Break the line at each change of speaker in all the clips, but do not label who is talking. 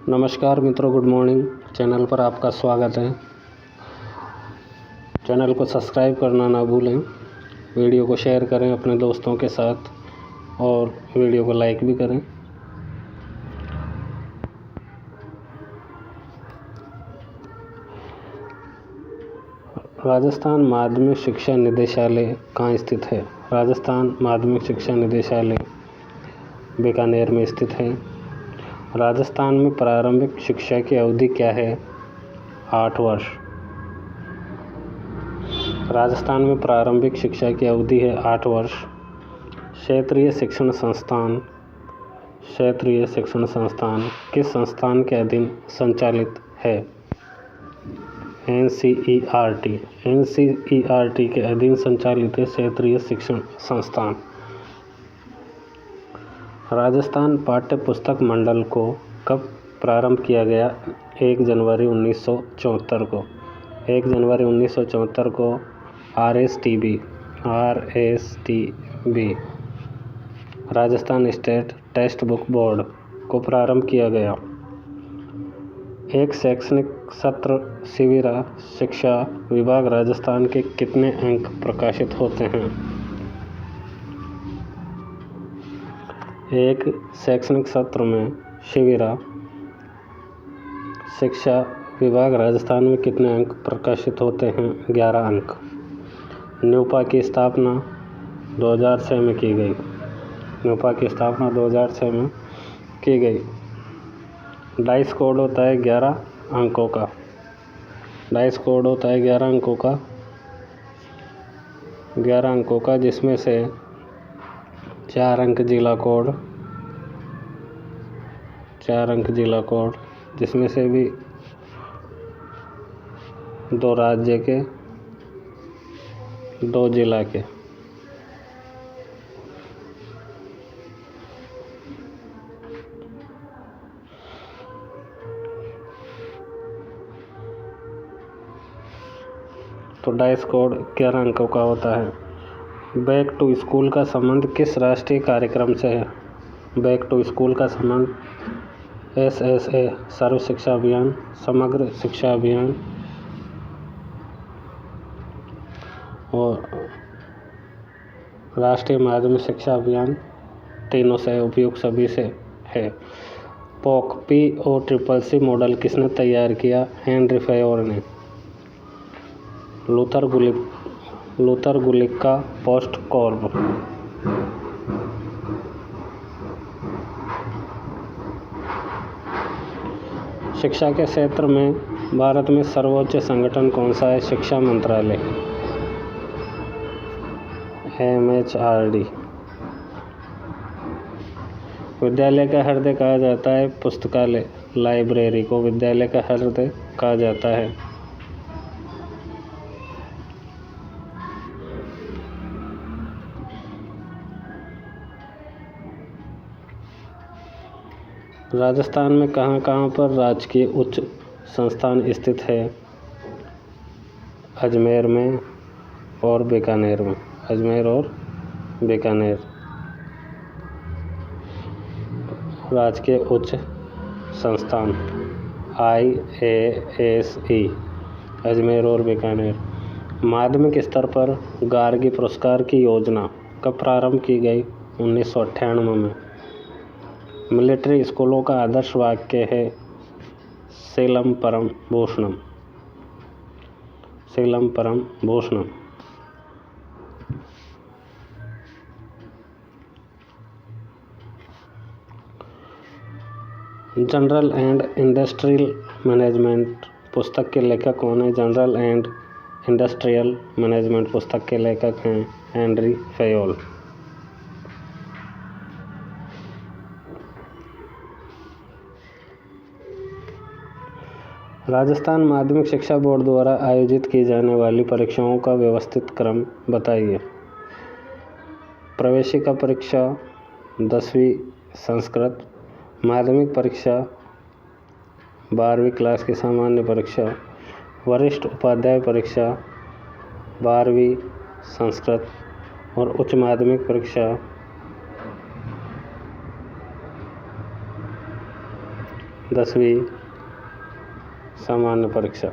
नमस्कार मित्रों, good morning. Channel पर आपका स्वागत है। चैनल को सब्सक्राइब करना ना भूलें। वीडियो को शेयर करें अपने दोस्तों के साथ और वीडियो को लाइक भी करें। राजस्थान माध्यमिक शिक्षा निदेशालय कहाँ स्थित है? राजस्थान माध्यमिक शिक्षा निदेशालय बीकानेर में स्थित है। राजस्थान में प्रारंभिक शिक्षा की अवधि क्या है? 8 वर्ष। राजस्थान में प्रारंभिक शिक्षा की अवधि है 8 वर्ष। क्षेत्रीय शिक्षण संस्थान किस संस्थान के अधीन संचालित है? NCERT के अधीन संचालित है क्षेत्रीय शिक्षण संस्थान। राजस्थान पाठ्य पुस्तक मंडल को कब प्रारंभ किया गया? 1 जनवरी 1974 को। 1 जनवरी 1974 को RSTB Rajasthan state text book board को प्रारंभ किया गया। एक शैक्षणिक सत्र शिविरा शिक्षा विभाग राजस्थान के कितने अंक प्रकाशित होते हैं? एक शैक्षणिक सत्र में शिविरा शिक्षा विभाग राजस्थान में कितने अंक प्रकाशित होते हैं? 11 अंक। न्यूपा की स्थापना 2006 में की गई। न्यूपा की स्थापना 2006 में की गई। डाइस कोड होता है 11 अंकों का। डाइस कोड होता है 11 अंकों का। 11 अंकों का, जिसमें से 4 अंक जिला कोड, 4 अंक जिला कोड, जिसमें से भी 2 राज्य के, 2 जिला के। तो डाइस कोड 11 अंकों का होता है। बैक टू स्कूल का संबंध किस राष्ट्रीय कार्यक्रम से है? बैक टू स्कूल का संबंध SSA सर्व शिक्षा अभियान, समग्र शिक्षा अभियान और राष्ट्रीय माध्यमिक शिक्षा अभियान, तीनों से उपयुक्त सभी से है। POCC मॉडल किसने तैयार किया? हेनरी फेयोल ने। लूथर गुलिक का पोस्टकॉर्ब शिक्षा के क्षेत्र में भारत में सर्वोच्च संगठन कौन सा है? शिक्षा मंत्रालय MHRD। विद्यालय का हृदय कहा जाता है पुस्तकालय, लाइब्रेरी को विद्यालय का हृदय कहा जाता है। राजस्थान में कहाँ पर राजकीय उच्च संस्थान स्थित है? अजमेर में और बीकानेर में। अजमेर और बीकानेर राजकीय उच्च संस्थान IASE अजमेर और बीकानेर। माध्यमिक स्तर पर गार्गी पुरस्कार की योजना कब प्रारंभ की गई? 1998 में। मिलिट्री स्कूलों का आदर्श वाक्य है शीलम परम भूषणम। शीलम परम भूषणम। जनरल एंड इंडस्ट्रियल मैनेजमेंट पुस्तक के लेखक कौन है? जनरल एंड इंडस्ट्रियल मैनेजमेंट पुस्तक के लेखक हैं हेनरी फेयोल। राजस्थान माध्यमिक शिक्षा बोर्ड द्वारा आयोजित की जाने वाली परीक्षाओं का व्यवस्थित क्रम बताइए। प्रवेशिका परीक्षा 10वीं संस्कृत, माध्यमिक परीक्षा 12वीं क्लास की सामान्य परीक्षा, वरिष्ठ उपाध्याय परीक्षा 12वीं संस्कृत और उच्च माध्यमिक परीक्षा 10वीं सामान्य परीक्षा।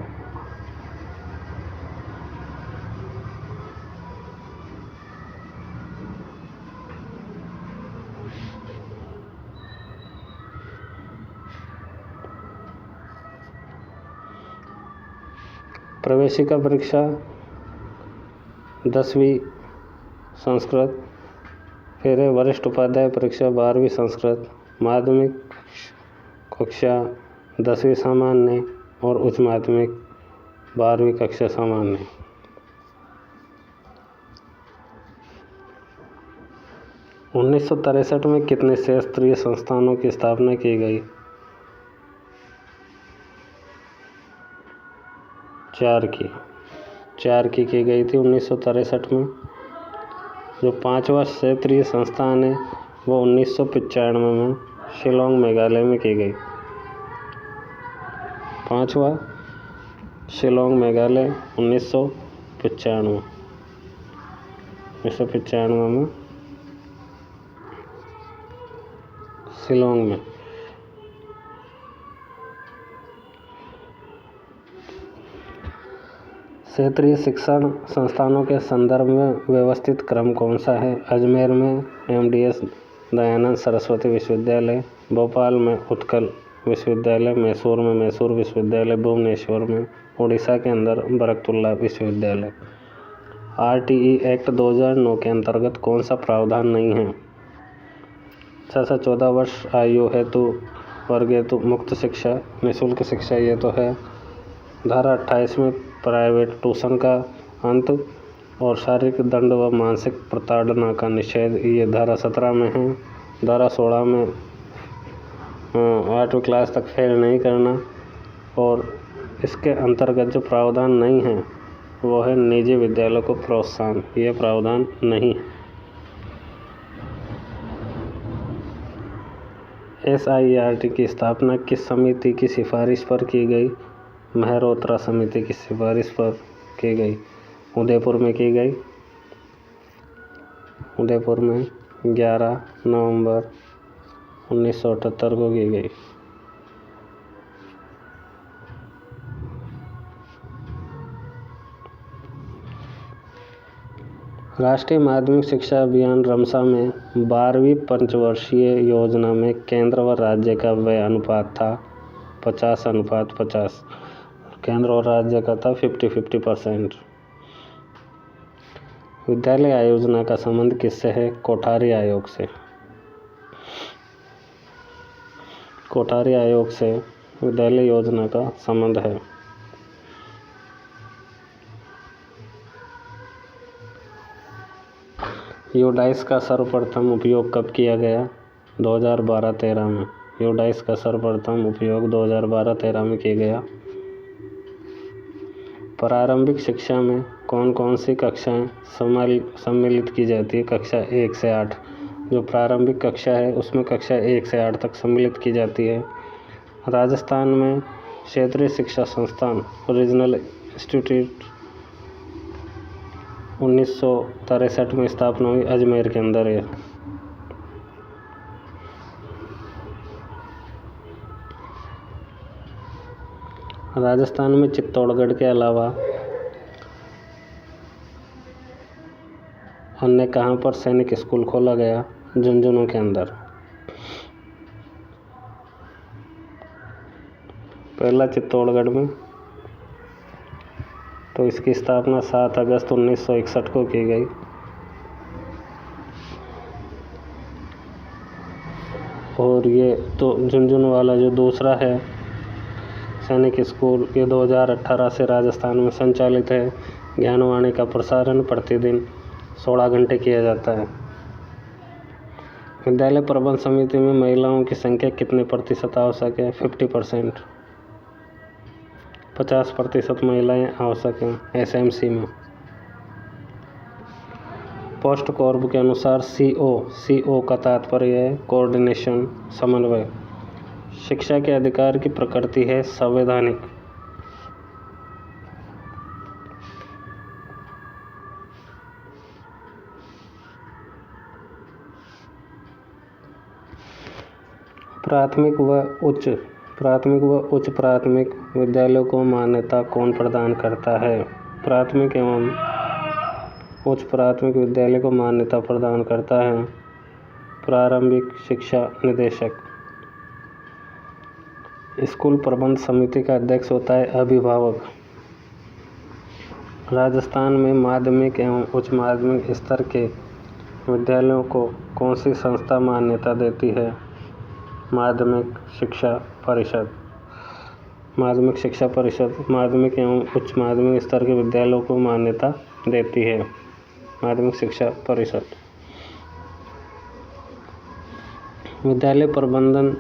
प्रवेशिका परीक्षा 10वीं संस्कृत, फिर है वरिष्ठ उपाध्याय परीक्षा 12वीं संस्कृत, माध्यमिक कक्षा 10वीं सामान्य और उच्च माध्यमिक 12वीं कक्षा सामान्य। उन्नीस सौ 63 में कितने क्षेत्रीय संस्थानों की स्थापना की गई? 4 की गई थी 1963 में। जो 5वां क्षेत्रीय संस्थान है वो 1995 में शिलोंग मेघालय में की गई। 5वां शिलोंग मेघालय 1995 में शिलोंग में। क्षेत्रीय शिक्षण संस्थानों के संदर्भ में व्यवस्थित क्रम कौन सा है? अजमेर में MDS दयानंद सरस्वती विश्वविद्यालय, भोपाल में उत्कल विश्वविद्यालय, मैसूर में मैसूर विश्वविद्यालय, भुवनेश्वर में उड़ीसा के अंदर बरकतुल्ला विश्वविद्यालय। RTE एक्ट 2009 के अंतर्गत कौन सा प्रावधान नहीं है? 6 से 14 वर्ष आयु हेतु वर्ग हेतु मुक्त शिक्षा, निःशुल्क शिक्षा, ये तो है। धारा 28 में प्राइवेट ट्यूशन का अंत और शारीरिक दंड व मानसिक प्रताड़ना का निषेध, ये धारा 17 में है। धारा 16 में 8वीं क्लास तक फेल नहीं करना, और इसके अंतर्गत जो प्रावधान नहीं है वो है निजी विद्यालयों को प्रोत्साहन, ये प्रावधान नहीं है। SIERT की स्थापना किस समिति की सिफारिश पर की गई? मेहरोत्रा समिति की सिफारिश पर की गई। उदयपुर में की गई। उदयपुर में 11 नवंबर 1978 को की गई। राष्ट्रीय माध्यमिक शिक्षा अभियान रमसा में 12वीं पंचवर्षीय योजना में केंद्र व राज्य का व्यय अनुपात था 50:50। केंद्र और राज्य का था 50-50%। विद्यालय आयोजना का संबंध किससे है? कोठारी आयोग से। कोठारी आयोग से विद्यालय योजना का संबंध है। यूडाइस का सर्वप्रथम उपयोग कब किया गया? 2012-13 में। यूडाइस का सर्वप्रथम उपयोग 2012-13 में किया गया। प्रारंभिक शिक्षा में कौन कौन सी कक्षाएं सम्मिलित की जाती है? कक्षा 1 से 8। जो प्रारंभिक कक्षा है उसमें कक्षा 1 से 8 तक सम्मिलित की जाती है। राजस्थान में क्षेत्रीय शिक्षा संस्थान रीजनल इंस्टीट्यूट 1963 में स्थापना हुई, अजमेर के अंदर है। राजस्थान में चित्तौड़गढ़ के अलावा अन्य कहाँ पर सैनिक स्कूल खोला गया? झुंझुनू के अंदर। पहला चित्तौड़गढ़ में, तो इसकी स्थापना 7 अगस्त 1961 को की गई। और ये तो झुंझुनू वाला जो दूसरा है सैनिक स्कूल, ये 2018 से राजस्थान में संचालित है। ज्ञानवाणी का प्रसारण प्रतिदिन 16 घंटे किया जाता है। विद्यालय प्रबंध समिति में महिलाओं की संख्या कितने प्रतिशत आवश्यक है? 50%। 50% महिलाएं आवश्यक हैं SMC में। पोस्ट कॉर्ब के अनुसार CO का तात्पर्य है कोऑर्डिनेशन, समन्वय। शिक्षा के अधिकार की प्रकृति है संवैधानिक। प्राथमिक व उच्च प्राथमिक व उच्च प्राथमिक विद्यालयों को मान्यता कौन प्रदान करता है? प्राथमिक एवं उच्च प्राथमिक विद्यालय को मान्यता प्रदान करता है प्रारंभिक शिक्षा निदेशक। स्कूल प्रबंध समिति का अध्यक्ष होता है अभिभावक। राजस्थान में माध्यमिक एवं उच्च माध्यमिक स्तर के विद्यालयों को कौन सी संस्था मान्यता देती है? माध्यमिक शिक्षा परिषद। माध्यमिक शिक्षा परिषद माध्यमिक एवं उच्च माध्यमिक स्तर के विद्यालयों को मान्यता देती है। माध्यमिक शिक्षा परिषद। विद्यालय प्रबंधन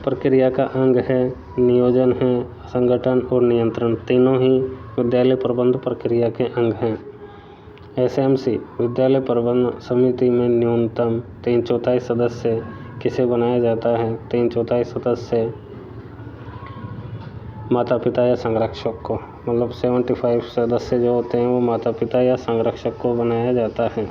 प्रक्रिया का अंग है, नियोजन है, संगठन और नियंत्रण तीनों ही विद्यालय प्रबंध प्रक्रिया के अंग हैं। एसएमसी विद्यालय प्रबंधन समिति में न्यूनतम 3/4 सदस्य किसे बनाया जाता है? 3/4 सदस्य माता पिता या संरक्षक को, मतलब 75 सदस्य जो होते हैं वो माता पिता या संरक्षक को बनाया जाता है।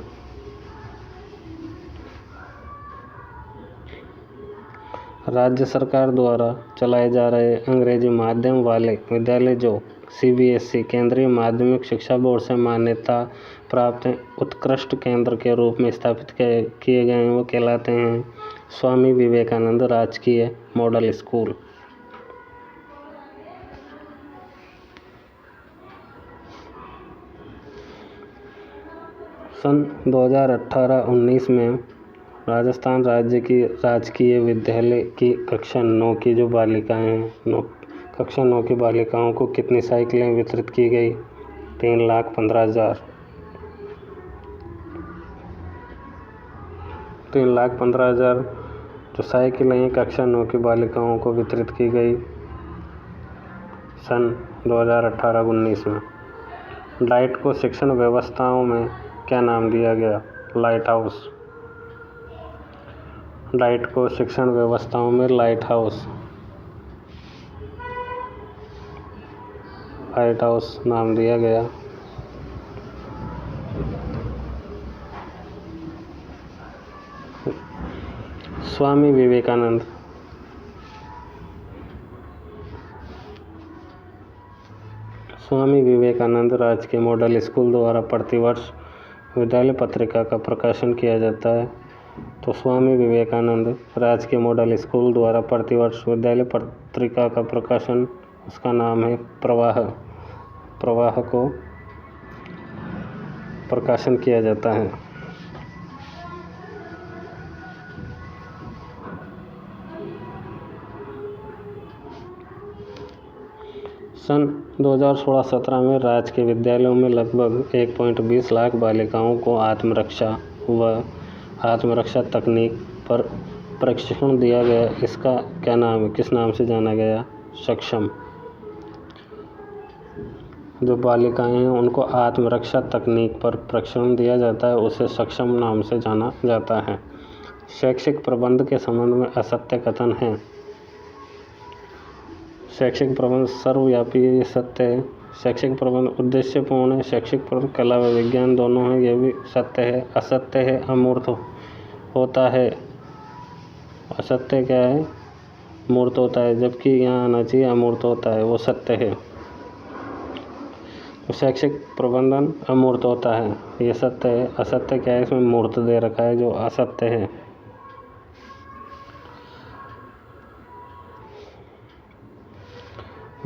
राज्य सरकार द्वारा चलाए जा रहे अंग्रेजी माध्यम वाले विद्यालय जो सीबीएसई केंद्रीय माध्यमिक शिक्षा बोर्ड से मान्यता प्राप्त उत्कृष्ट केंद्र के रूप में स्थापित किए गए हैं वो कहलाते हैं स्वामी विवेकानंद राजकीय मॉडल स्कूल। सन 2018-19 में राजस्थान राज्य की राजकीय विद्यालय की कक्षा 9 की जो बालिकाएं हैं, कक्षा 9 की बालिकाओं को कितनी साइकिलें वितरित की गई? 3,15,000। 3,15,000 जो साइकिलें कक्षा 9 की बालिकाओं को वितरित की गई सन 2018-19 में। लाइट को शिक्षण व्यवस्थाओं में क्या नाम दिया गया? Light house. लाइट को शिक्षण व्यवस्थाओं में लाइट हाउस नाम दिया गया। स्वामी विवेकानंद राजकीय मॉडल स्कूल द्वारा प्रतिवर्ष विद्यालय पत्रिका का प्रकाशन किया जाता है। तो स्वामी विवेकानंद राजकीय मॉडल स्कूल द्वारा प्रतिवर्ष विद्यालय पत्रिका का प्रकाशन, उसका नाम है प्रवाह को प्रकाशन किया जाता है। सन 2016-17 में राज्य के विद्यालयों में लगभग 1.20 लाख बालिकाओं को आत्मरक्षा तकनीक पर प्रशिक्षण दिया गया। इसका क्या नाम है, किस नाम से जाना गया? सक्षम। जो बालिकाएं हैं उनको आत्मरक्षा तकनीक पर प्रशिक्षण दिया जाता है, उसे सक्षम नाम से जाना जाता है। शैक्षिक प्रबंध के संबंध में असत्य कथन है। शैक्षिक प्रबंध सर्वव्यापी सत्य है। शैक्षिक प्रबंध उद्देश्यपूर्ण है। शैक्षिक प्रबंध कला व विज्ञान दोनों है, यह भी सत्य है। असत्य है अमूर्त होता है। असत्य क्या है? मूर्त होता है, जबकि यहाँ आना चाहिए अमूर्त होता है, वो सत्य है। शैक्षिक प्रबंधन अमूर्त होता है, ये सत्य है। असत्य क्या है? इसमें मूर्त दे रखा है, जो असत्य है।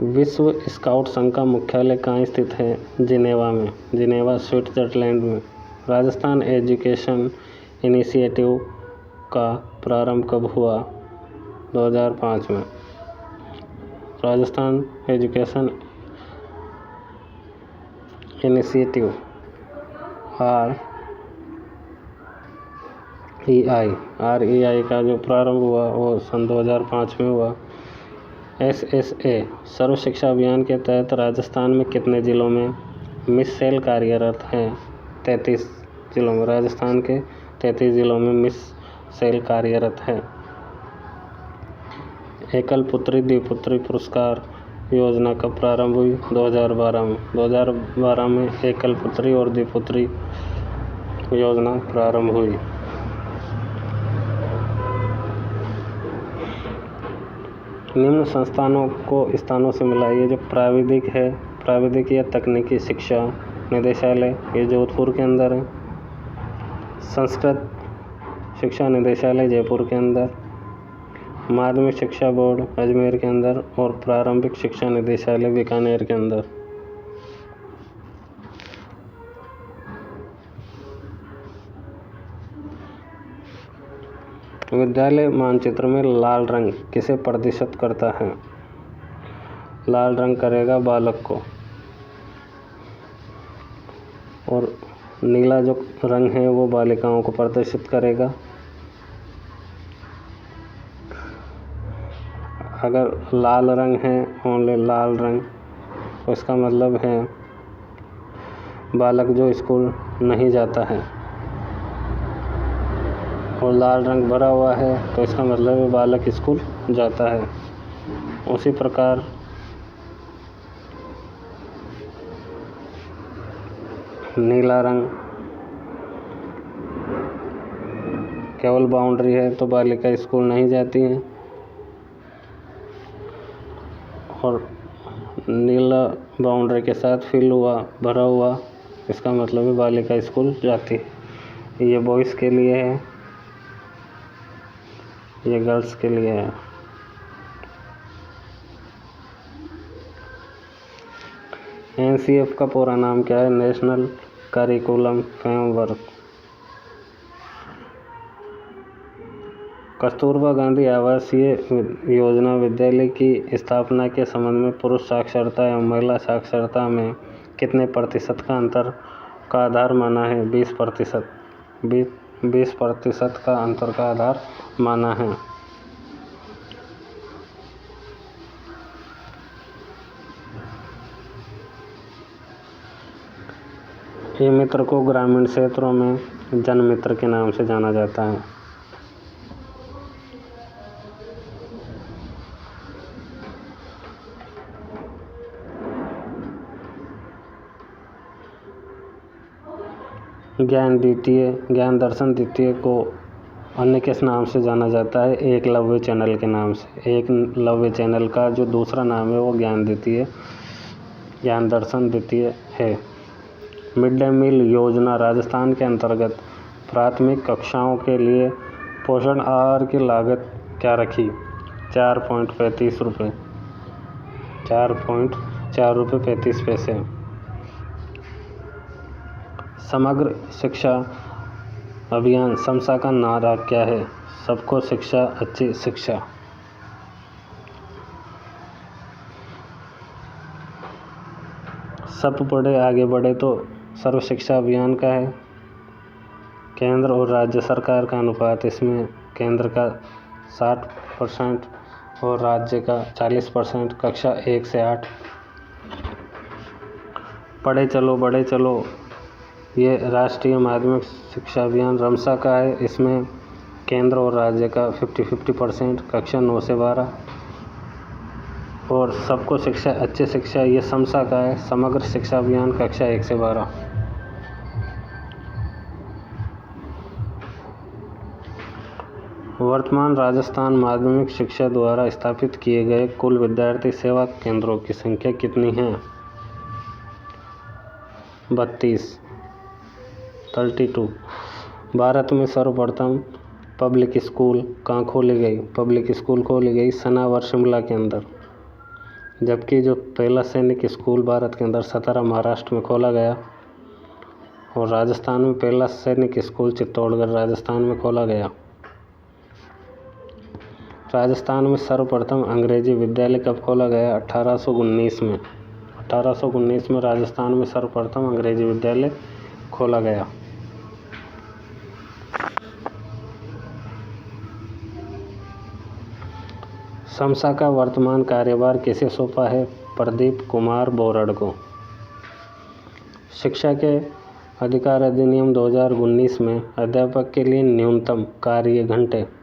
विश्व स्काउट संघ का मुख्यालय कहाँ स्थित है? जिनेवा में। जिनेवा स्विट्जरलैंड में। राजस्थान एजुकेशन इनिशिएटिव का प्रारंभ कब हुआ? 2005 में। राजस्थान एजुकेशन इनिशिएटिव REI का जो प्रारंभ हुआ वो सन 2005 में हुआ। SSA सर्व शिक्षा अभियान के तहत राजस्थान में कितने जिलों में मिस सेल कार्यरत हैं? 33 जिलों में। राजस्थान के 33 जिलों में मिस सेल कार्यरत है। एकल पुत्री द्विपुत्री पुरस्कार योजना कब प्रारंभ हुई? 2012 में। 2012 में एकल पुत्री और द्विपुत्री योजना प्रारंभ हुई। निम्न संस्थानों को स्थानों से मिला। ये जो प्राविधिक है, प्राविधिक या तकनीकी शिक्षा निदेशालय, ये जोधपुर के अंदर है। संस्कृत शिक्षा निदेशालय जयपुर के अंदर। माध्यमिक शिक्षा बोर्ड अजमेर के अंदर और प्रारंभिक शिक्षा निदेशालय बीकानेर के अंदर। विद्यालय मानचित्र में लाल रंग किसे प्रदर्शित करता है? लाल रंग करेगा बालक को, और नीला जो रंग है वो बालिकाओं को प्रदर्शित करेगा। अगर लाल रंग है, ओनली लाल रंग, तो इसका मतलब है बालक जो स्कूल नहीं जाता है। और लाल रंग भरा हुआ है तो इसका मतलब है बालक स्कूल जाता है। उसी प्रकार नीला रंग केवल बाउंड्री है तो बालिका स्कूल नहीं जाती है, और नीला बाउंड्री के साथ फिल हुआ, भरा हुआ, इसका मतलब है बालिका स्कूल जाती है। ये बॉयज़ के लिए है, ये गर्ल्स के लिए है। NCF का पूरा नाम क्या है? National curriculum framework. Kasturba Gandhi आवासीय योजना विद्यालय की स्थापना के संबंध में पुरुष साक्षरता एवं महिला साक्षरता में कितने प्रतिशत का अंतर का आधार माना है? 20%। 20% का अंतर का आधार माना है। ये मित्र को ग्रामीण क्षेत्रों में जन मित्र के नाम से जाना जाता है। ज्ञान दर्शन द्वितीय को अन्य किस नाम से जाना जाता है? एकलव्य चैनल के नाम से। एकलव्य चैनल का जो दूसरा नाम है वो ज्ञान दर्शन द्वितीय है। मिड डे मील योजना राजस्थान के अंतर्गत प्राथमिक कक्षाओं के लिए पोषण आहार की लागत क्या रखी? 4.35 रुपये। 4.4 रुपये 35 पैसे। समग्र शिक्षा अभियान समसा का नारा क्या है? सबको शिक्षा, अच्छी शिक्षा। सब पढ़े आगे बढ़े तो सर्व शिक्षा अभियान का है। केंद्र और राज्य सरकार का अनुपात इसमें केंद्र का 60% और राज्य का 40%। कक्षा 1 से 8। पढ़े चलो बढ़े चलो, ये राष्ट्रीय माध्यमिक शिक्षा अभियान रमसा का है। इसमें केंद्र और राज्य का 50-50%। कक्षा 9 से 12। और सबको शिक्षा, अच्छी शिक्षा, ये समसा का है। समग्र शिक्षा अभियान कक्षा 1 से 12। वर्तमान राजस्थान माध्यमिक शिक्षा द्वारा स्थापित किए गए कुल विद्यार्थी सेवा केंद्रों की संख्या कितनी है? 32। भारत में सर्वप्रथम पब्लिक स्कूल कहाँ खोली गई? पब्लिक स्कूल खोली गई सनावर शिमला के अंदर। जबकि जो पहला सैनिक स्कूल भारत के अंदर सतारा महाराष्ट्र में खोला गया, और राजस्थान में पहला सैनिक स्कूल चित्तौड़गढ़ राजस्थान में खोला गया। राजस्थान में सर्वप्रथम अंग्रेजी विद्यालय कब खोला गया? 1819 में। 1819 में राजस्थान में सर्वप्रथम अंग्रेजी विद्यालय खोला गया। समसा का वर्तमान कार्यभार किसे सौंपा है? प्रदीप कुमार बोरड़ को। शिक्षा के अधिकार अधिनियम 2019 में अध्यापक के लिए न्यूनतम कार्य घंटे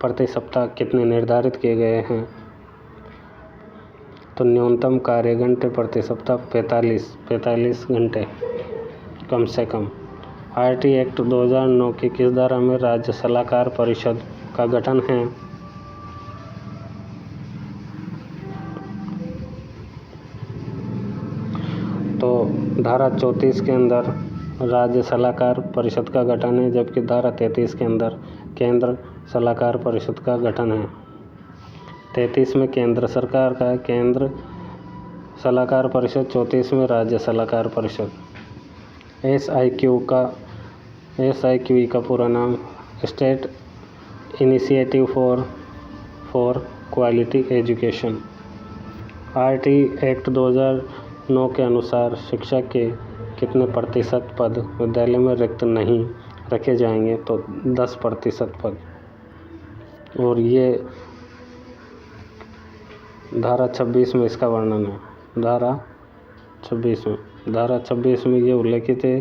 प्रति सप्ताह कितने निर्धारित किए गए हैं? तो न्यूनतम कार्य घंटे प्रति सप्ताह 45 घंटे कम से कम। RT एक्ट 2009 की किस धारा में राज्य सलाहकार परिषद का गठन है? तो धारा 34 के अंदर राज्य सलाहकार परिषद का गठन है, जबकि धारा 33 के अंदर केंद्र सलाहकार परिषद का गठन है। 33 में केंद्र सरकार का है केंद्र सलाहकार परिषद, 34 में राज्य सलाहकार परिषद। SIQE का पूरा नाम state initiative for quality education. RT act 2009 के अनुसार शिक्षा के कितने प्रतिशत पद विद्यालय में रिक्त नहीं रखे जाएंगे, तो 10% पद। और ये धारा 26 में इसका वर्णन है। धारा 26 में ये उल्लेखित है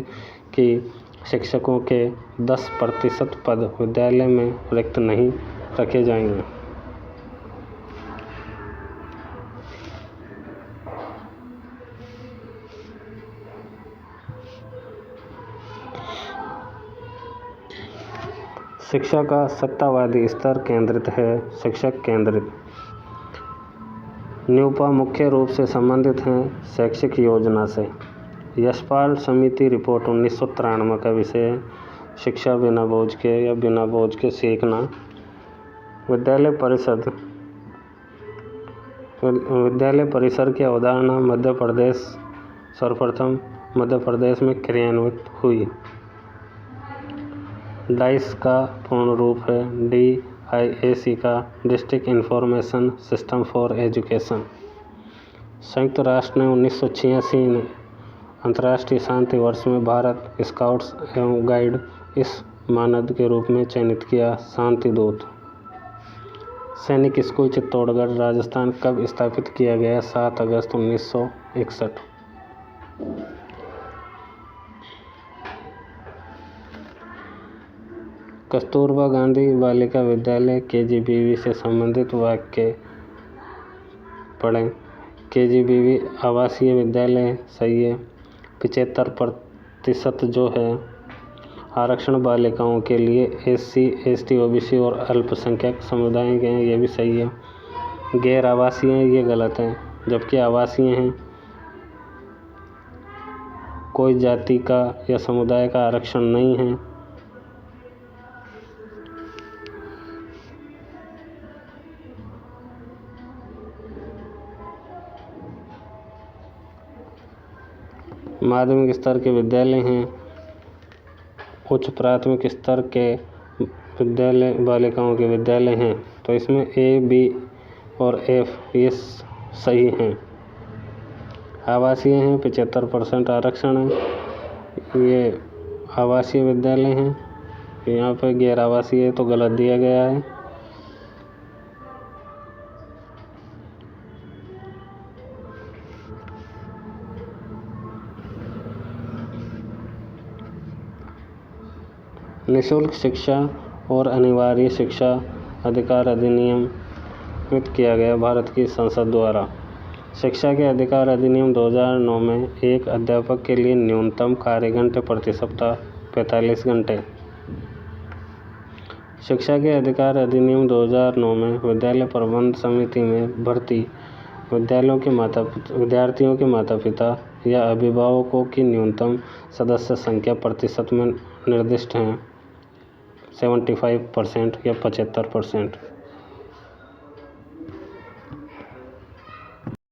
कि शिक्षकों के 10% पद विद्यालय में रिक्त नहीं रखे जाएंगे। शिक्षा का सत्तावादी स्तर केंद्रित है, शिक्षक केंद्रित। न्यूपा मुख्य रूप से संबंधित हैं शैक्षिक योजना से। यशपाल समिति रिपोर्ट 1993 का विषय है शिक्षा बिना बोझ के या बिना बोझ के सीखना। विद्यालय परिसर की अवधारणा मध्य प्रदेश सर्वप्रथम मध्य प्रदेश में क्रियान्वित हुई। डाइस का पूर्ण रूप है DIAC का district information system for education. संयुक्त राष्ट्र ने 1986 में अंतर्राष्ट्रीय शांति वर्ष में भारत स्काउट्स एवं गाइड इस मानद के रूप में चयनित किया। शांति दूत। सैनिक स्कूल चित्तौड़गढ़ राजस्थान कब स्थापित किया गया? 7 अगस्त 1961। कस्तूरबा गांधी बालिका विद्यालय KGBV से संबंधित वाक्य पढ़ें। KGBV आवासीय विद्यालय सही है। 75% जो है आरक्षण बालिकाओं के लिए SC, ST, OBC और अल्पसंख्यक समुदाय के हैं, ये भी सही है। गैर आवासीय हैं, ये गलत है, जबकि आवासीय हैं कोई जाति का या समुदाय का आरक्षण नहीं है। माध्यमिक स्तर के विद्यालय हैं, उच्च प्राथमिक स्तर के विद्यालय बालिकाओं के विद्यालय हैं, तो इसमें A, B और F ये सही हैं। आवासीय हैं, 75% आरक्षण है, ये आवासीय विद्यालय हैं। यहाँ पे गैर आवासीय है तो गलत दिया गया है। निःशुल्क शिक्षा और अनिवार्य शिक्षा अधिकार अधिनियम किया गया भारत की संसद द्वारा। शिक्षा के अधिकार अधिनियम 2009 में एक अध्यापक के लिए न्यूनतम कार्य घंटे प्रति सप्ताह 45 घंटे। शिक्षा के अधिकार अधिनियम 2009 में विद्यालय प्रबंध समिति में भर्ती विद्यार्थियों के माता पिता या अभिभावकों की न्यूनतम सदस्य संख्या प्रतिशत में निर्दिष्ट हैं 75% या 75%।